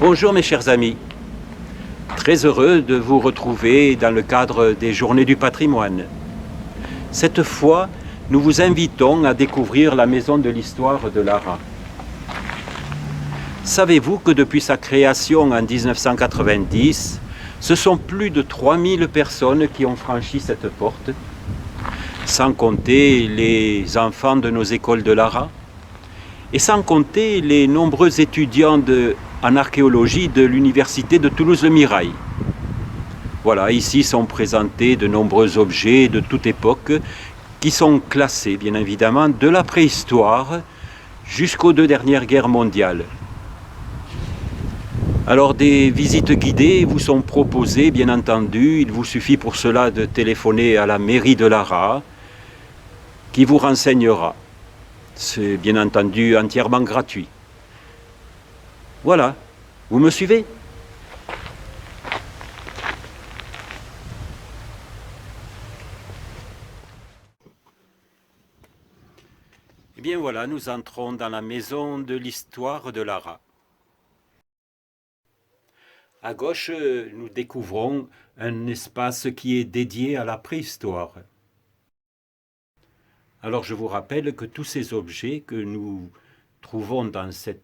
Bonjour mes chers amis, très heureux de vous retrouver dans le cadre des Journées du patrimoine. Cette fois, nous vous invitons à découvrir la Maison de l'Histoire de Lara. Savez-vous que depuis sa création en 1990, ce sont plus de 3000 personnes qui ont franchi cette porte, sans compter les enfants de nos écoles de Lara, et sans compter les nombreux étudiants en archéologie de l'université de Toulouse-Le Mirail. Voilà, ici sont présentés de nombreux objets de toute époque qui sont classés, bien évidemment, de la préhistoire jusqu'aux 2 dernières guerres mondiales. Alors des visites guidées vous sont proposées, bien entendu. Il vous suffit pour cela de téléphoner à la mairie de Lara, qui vous renseignera. C'est bien entendu entièrement gratuit. Voilà, vous me suivez? Eh bien voilà, nous entrons dans la maison de l'histoire de Lara. À gauche, nous découvrons un espace qui est dédié à la préhistoire. Alors je vous rappelle que tous ces objets que nous trouvons dans cet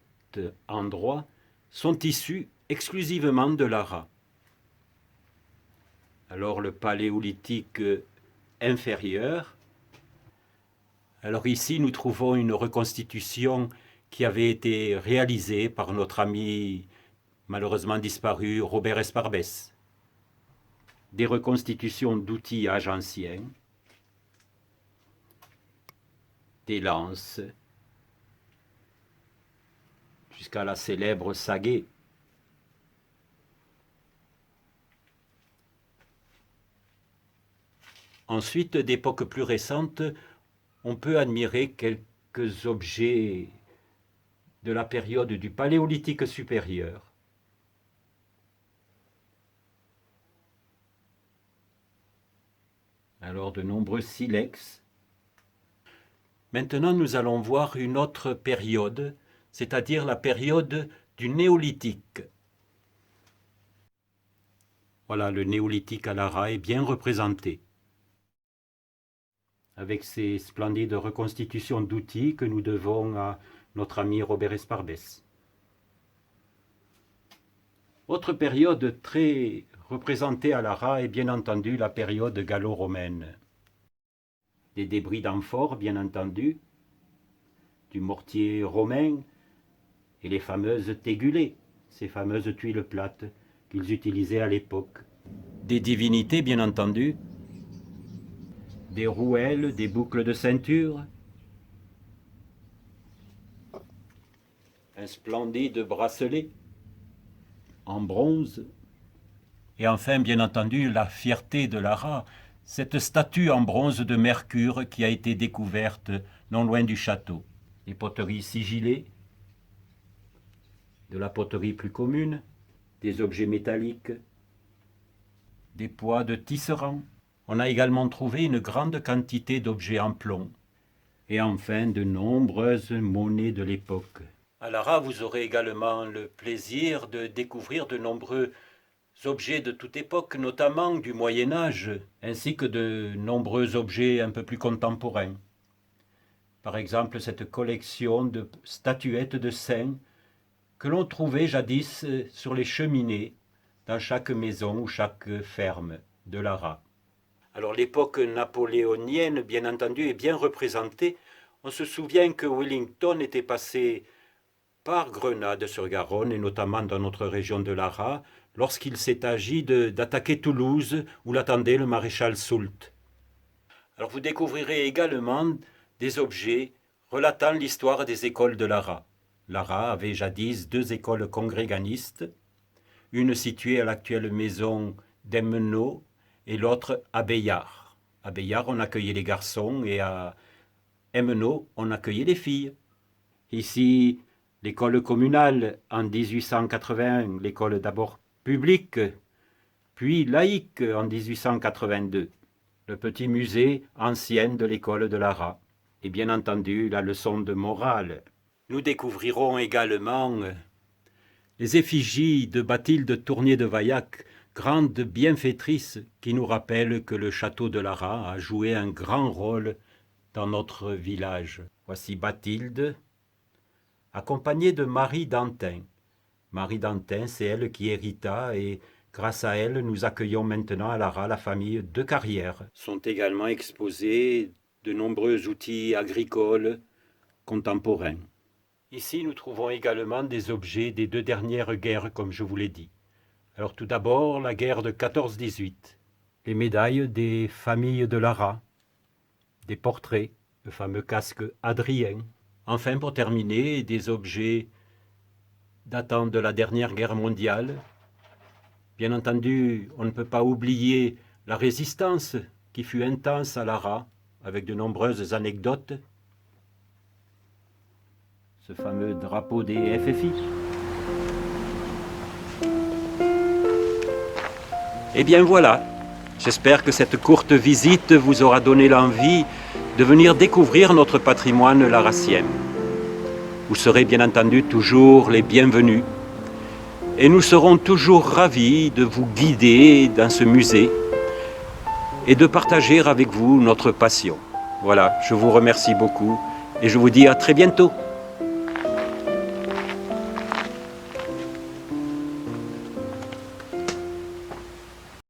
endroit sont issus exclusivement de Lara. Alors le paléolithique inférieur. Alors ici nous trouvons une reconstitution qui avait été réalisée par notre ami malheureusement disparu Robert Esparbès. Des reconstitutions d'outillage anciens, des lances, jusqu'à la célèbre sagaie. Ensuite, d'époque plus récente, on peut admirer quelques objets de la période du Paléolithique supérieur. Alors de nombreux silex. Maintenant, nous allons voir une autre période, c'est-à-dire la période du néolithique. Voilà, le néolithique à Lara est bien représenté, avec ces splendides reconstitutions d'outils que nous devons à notre ami Robert Esparbès. Autre période très représentée à Lara est bien entendu la période gallo-romaine. Des débris d'amphores, bien entendu, du mortier romain et les fameuses tégulées, ces fameuses tuiles plates qu'ils utilisaient à l'époque. Des divinités, bien entendu, des rouelles, des boucles de ceinture, un splendide bracelet en bronze, et enfin, bien entendu, la fierté de Lara, cette statue en bronze de Mercure qui a été découverte non loin du château. Les poteries sigillées, de la poterie plus commune, des objets métalliques, des poids de tisserand. On a également trouvé une grande quantité d'objets en plomb. Et enfin, de nombreuses monnaies de l'époque. À Lara, vous aurez également le plaisir de découvrir de nombreux objets de toute époque, notamment du Moyen-Âge, ainsi que de nombreux objets un peu plus contemporains. Par exemple, cette collection de statuettes de saints que l'on trouvait jadis sur les cheminées dans chaque maison ou chaque ferme de Lara. Alors l'époque napoléonienne, bien entendu, est bien représentée. On se souvient que Wellington était passé par Grenade-sur-Garonne, et notamment dans notre région de Lara, lorsqu'il s'est agi d'attaquer Toulouse, où l'attendait le maréchal Soult. Alors vous découvrirez également des objets relatant l'histoire des écoles de Lara. Lara avait jadis 2 écoles congréganistes, une située à l'actuelle maison d'Emmenau et l'autre à Beillard. À Beillard, on accueillait les garçons et à Emmenau, on accueillait les filles. Ici, l'école communale en 1881, l'école d'abord publique, puis laïque en 1882. Le petit musée ancien de l'école de Lara. Et bien entendu, la leçon de morale. Nous découvrirons également les effigies de Bathilde Tournier de Vaillac, grande bienfaitrice qui nous rappelle que le château de Lara a joué un grand rôle dans notre village. Voici Bathilde, accompagnée de Marie Dantin. Marie Dantin, c'est elle qui hérita et grâce à elle, nous accueillons maintenant à Lara la famille de Carrière. Sont également exposés de nombreux outils agricoles contemporains. Ici, nous trouvons également des objets des 2 dernières guerres, comme je vous l'ai dit. Alors tout d'abord, la guerre de 14-18, les médailles des familles de Lara, des portraits, le fameux casque Adrien. Enfin, pour terminer, des objets datant de la dernière guerre mondiale. Bien entendu, on ne peut pas oublier la résistance qui fut intense à Lara, avec de nombreuses anecdotes. Ce fameux drapeau des FFI. Eh bien voilà, j'espère que cette courte visite vous aura donné l'envie de venir découvrir notre patrimoine larassien. Vous serez bien entendu toujours les bienvenus et nous serons toujours ravis de vous guider dans ce musée et de partager avec vous notre passion. Voilà, je vous remercie beaucoup et je vous dis à très bientôt.